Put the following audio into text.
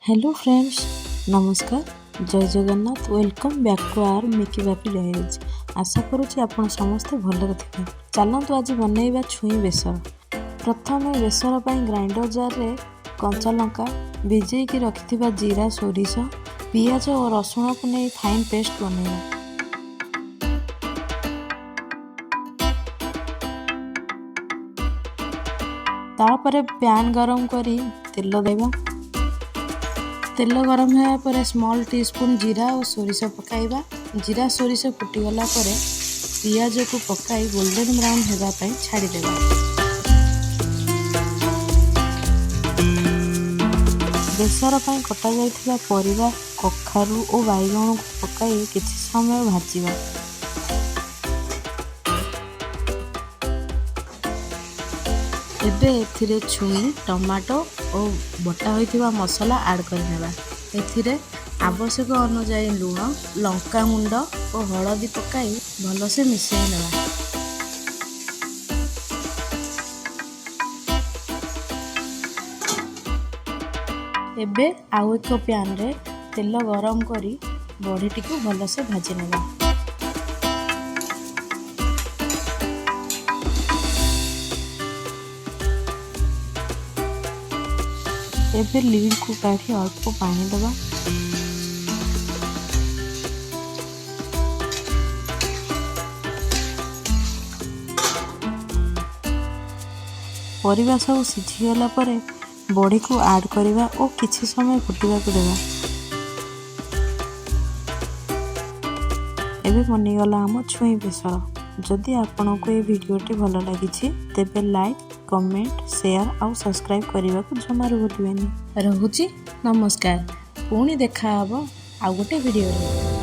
Hello friends, नमस्कार, जय Jagannath. Welcome back to our Miki Bapi diaries. आशा करुँच आपण समस्ते भलरे थे। चलतु आज बनैबा छुई बेसर। प्रथम बेसर पर ग्राइंडर जार रे कंचा लंका भिजेकी रखिथिबा जीरा सोरिष पियाज और रसुण को नहीं फाइन पेस्ट बनैबा। तापर पैन गरम करी तेल देबा। तेल गरम होगा पर स्मॉल टीस्पून जीरा और सोरिष पकाइबा। जीरा सोरिष फुटीगला पर पियाज को पकाई गोल्डन ब्राउन होगापाई छाड़देबा। बेसर पर कटा जाइथिबा परिबा कखारू और बैगण को पकाई किछि समय भाजिबा। एबे एथिरे छुई टमाटो और बटा होइथिबा मसला ऐड करनेबा। एथिरे आवश्यक अनुसार लूण लंका गुंड और हलदी पकाई भलसे मिसई नेबा। एबे आउ एक पैन रे तेल गरम करी बड़ी टिकु भलसे भाजी नेबा। एबे लीड को काढ़ी अल्प पानी दबा। परिबा सब सिझीगला परे बड़ी को ऐड करिबा और किछि समय फुटिबा को देबा। एबे बनिगला आम छुई बेसर। जदि आपनको ये वीडियोटी भल लगी तेबे लाइक कमेंट शेयर और सब्सक्राइब करने को जमार भूलिबेनी। रहुची नमस्कार। पुणी देखा हबो आउ गोटे वीडियो रे।